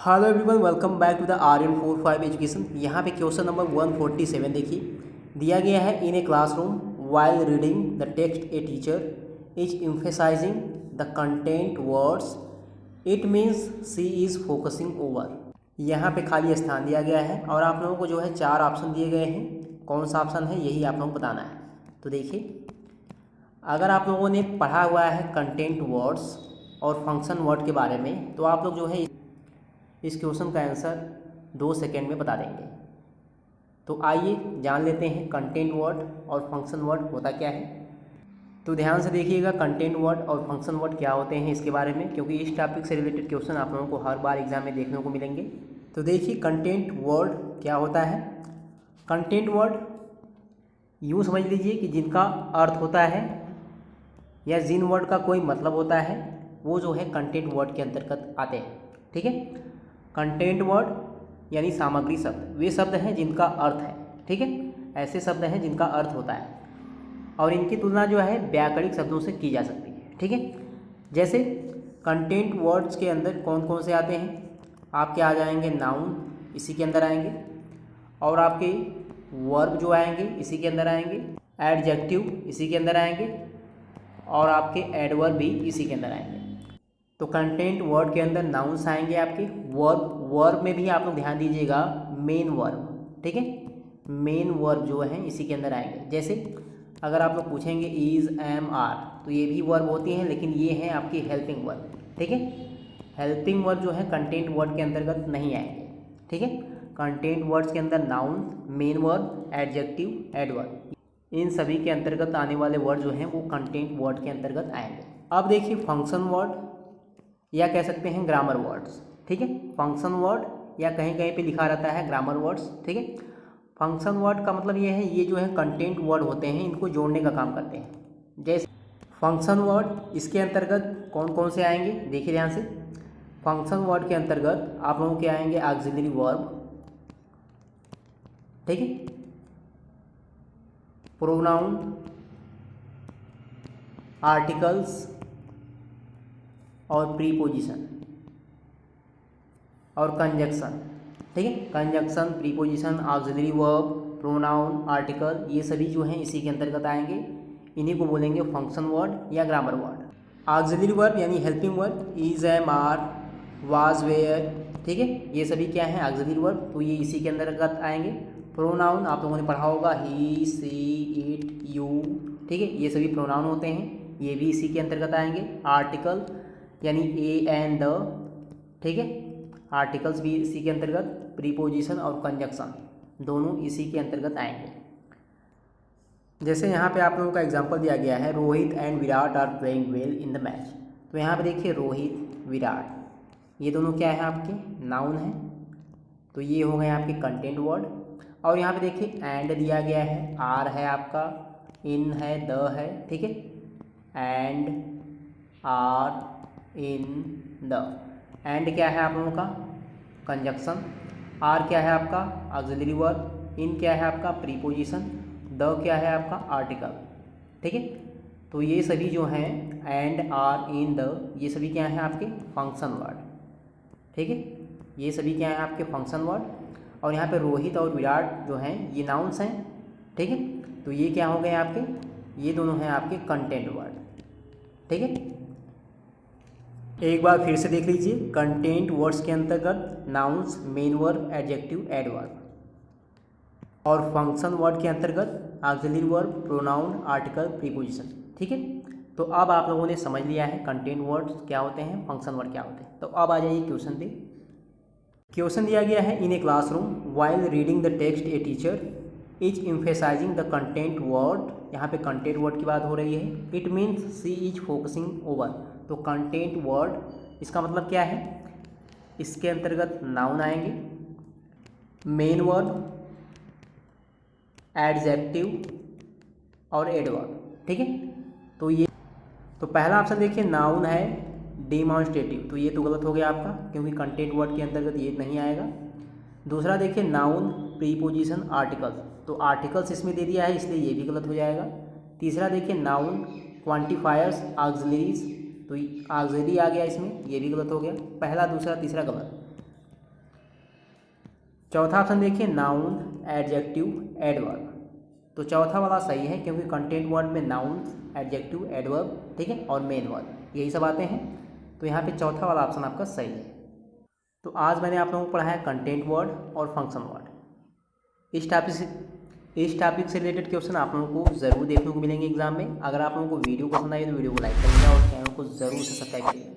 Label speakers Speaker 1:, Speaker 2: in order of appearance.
Speaker 1: Hello everyone, welcome back to the RN45 education. यहाँ पे question number 147 देखिए, दिया गया है। In a classroom while reading the text a teacher is emphasising the content words it means she is focusing over. यहाँ पे खाली स्थान दिया गया है और आप लोगों को जो है 4 ऑप्शन दिए गए हैं। कौन सा ऑप्शन है यही आप लोगों को बताना है। तो देखिए, अगर आप लोगों ने पढ़ा हुआ है कंटेंट वर्ड्स और फंक्शन वर्ड के बारे में, तो आप लोग जो है इस क्वेश्चन का आंसर 2 सेकेंड में बता देंगे। तो आइए जान लेते हैं कंटेंट वर्ड और फंक्शन वर्ड होता क्या है। तो ध्यान से देखिएगा कंटेंट वर्ड और फंक्शन वर्ड क्या होते हैं इसके बारे में, क्योंकि इस टॉपिक से रिलेटेड क्वेश्चन आप लोगों को हर बार एग्जाम में देखने को मिलेंगे। तो देखिए कंटेंट वर्ड क्या होता है। कंटेंट वर्ड यूँ समझ लीजिए कि जिनका अर्थ होता है या जिन वर्ड का कोई मतलब होता है वो जो है कंटेंट वर्ड के अंतर्गत आते हैं। ठीक है, कंटेंट वर्ड यानी सामग्री शब्द, वे शब्द हैं जिनका अर्थ है। ठीक है, ऐसे शब्द हैं जिनका अर्थ होता है और इनकी तुलना जो है व्याकरणिक शब्दों से की जा सकती है। ठीक है, जैसे कंटेंट वर्ड्स के अंदर कौन कौन से आते हैं, आपके आ जाएंगे नाउन, इसी के अंदर आएंगे, और आपके वर्ब जो आएंगे इसी के अंदर आएंगे, एडजेक्टिव इसी के अंदर आएंगे, और आपके एडवर्ब भी इसी के अंदर आएंगे। तो कंटेंट वर्ड के अंदर नाउन्स आएंगे आपके। वर्ब में भी आप लोग ध्यान दीजिएगा, मेन वर्ब। ठीक है, मेन वर्ब जो है इसी के अंदर आएंगे। जैसे अगर आप लोग पूछेंगे इज़, एम, आर, तो ये भी वर्ब होती हैं, लेकिन ये हैं आपकी हेल्पिंग वर्ब। ठीक है, हेल्पिंग वर्ब जो है कंटेंट वर्ड के अंतर्गत नहीं आएंगे। ठीक है, कंटेंट वर्ड्स के अंदर noun, main verb, adjective, adverb, इन सभी के अंतर्गत आने वाले वर्ड जो हैं वो कंटेंट वर्ड के अंतर्गत आएंगे। अब देखिए फंक्शन वर्ड या कह सकते हैं ग्रामर वर्ड्स। ठीक है, फंक्शन वर्ड या कहीं कहीं पे लिखा रहता है ग्रामर वर्ड्स। ठीक है, फंक्शन वर्ड का मतलब ये है, ये जो है कंटेंट वर्ड होते हैं, इनको जोड़ने का काम करते हैं। जैसे फंक्शन वर्ड, इसके अंतर्गत कौन कौन से आएंगे देखिए ध्यान से। फंक्शन वर्ड के अंतर्गत आप लोगों के आएंगे ऑक्सिलरी वर्ब, ठीक है, प्रोनाउन, आर्टिकल्स और प्रीपोजिशन और कंजक्शन। ठीक है, conjunction, preposition, auxiliary verb, pronoun, article, ये सभी जो हैं इसी के अंतर्गत आएंगे। इन्हीं को बोलेंगे फंक्शन वर्ड या ग्रामर वर्ड। ऑक्सिलरी वर्ब यानी helping verb, is, am, are, was, were, ठीक है, ये सभी क्या हैं ऑक्सिलरी वर्ब, तो ये इसी के अंतर्गत आएंगे। प्रोनाउन आप लोगों ने पढ़ा होगा, ही, सी, इट, यू, ठीक है, ये सभी प्रोनाउन होते हैं, ये भी इसी के अंतर्गत आएंगे। आर्टिकल यानी ए, एन, द, ठीक है, आर्टिकल्स भी इसी के अंतर्गत। प्रीपोजिशन और कंजक्शन दोनों इसी के अंतर्गत आएंगे। जैसे यहाँ पे आप लोगों का एग्जांपल दिया गया है, Rohit and Virat are playing well in the match. तो यहाँ पे देखिए रोहित, विराट, ये दोनों क्या है आपके नाउन है, तो ये हो गए आपके कंटेंट वर्ड। और यहाँ पे देखिए एंड दिया गया है, आर है आपका, इन है, द है, ठीक है, and, are, in, the. And क्या है आप लोगों का कंजक्शन, आर क्या है आपका ऑक्सिलरी वर्ब, इन क्या है आपका प्रीपोजिशन, द क्या है आपका आर्टिकल। ठीक है, तो ये सभी जो हैं एंड, आर, इन, द, ये सभी क्या हैं आपके फंक्शन वर्ड। ठीक है, ये सभी क्या हैं आपके फंक्शन वर्ड। और यहाँ पे रोहित और विराट जो हैं ये नाउन्स हैं। ठीक है, तो ये क्या हो गए आपके, ये दोनों हैं आपके कंटेंट वर्ड। ठीक है, एक बार फिर से देख लीजिए, कंटेंट वर्ड्स के अंतर्गत nouns, main verb, adjective, adverb, और फंक्शन वर्ड के अंतर्गत auxiliary verb, pronoun, article, preposition. ठीक है, तो अब आप लोगों ने समझ लिया है कंटेंट वर्ड्स क्या होते हैं, फंक्शन वर्ड क्या होते हैं। तो अब आ जाइए क्वेश्चन पे। क्वेश्चन दिया गया है, in a classroom while reading the text a teacher is emphasising the content word. यहाँ पे कंटेंट वर्ड की बात हो रही है। It means she is focusing over. तो कंटेंट वर्ड इसका मतलब क्या है, इसके अंतर्गत नाउन आएंगे, मेन वर्ब, एडजेक्टिव और एडवर्ब। ठीक है, तो ये तो पहला ऑप्शन देखिए नाउन है डेमॉन्स्ट्रेटिव, तो ये तो गलत हो गया आपका, क्योंकि कंटेंट वर्ड के अंतर्गत ये नहीं आएगा। दूसरा देखिए नाउन, प्रीपोजिशन, आर्टिकल्स, तो आर्टिकल्स इसमें दे दिया है इसलिए ये भी गलत हो जाएगा। तीसरा देखिए नाउन, क्वांटिफायर्स, ऑक्सिलरीज, तो ऑक्सिलरी आ गया इसमें, ये भी गलत हो गया। पहला, दूसरा, तीसरा गलत। चौथा ऑप्शन देखिए, नाउन, एडजेक्टिव, एडवर्ब। तो चौथा वाला सही है क्योंकि कंटेंट वर्ड में नाउन, एडजेक्टिव, एडवर्ब, ठीक है, और मेन वर्ड यही सब आते हैं। तो यहाँ पे चौथा वाला ऑप्शन आपका सही है। तो आज मैंने आप लोगों को पढ़ाया कंटेंट वर्ड और फंक्शन वर्ड। इस टॉपिक से रिलेटेड क्वेश्चन आप लोगों को ज़रूर देखने को मिलेंगे एग्जाम में। अगर आप लोगों को वीडियो पसंद आई तो वीडियो को लाइक करिएगा और चैनल को ज़रूर से सब्सक्राइब करिएगा।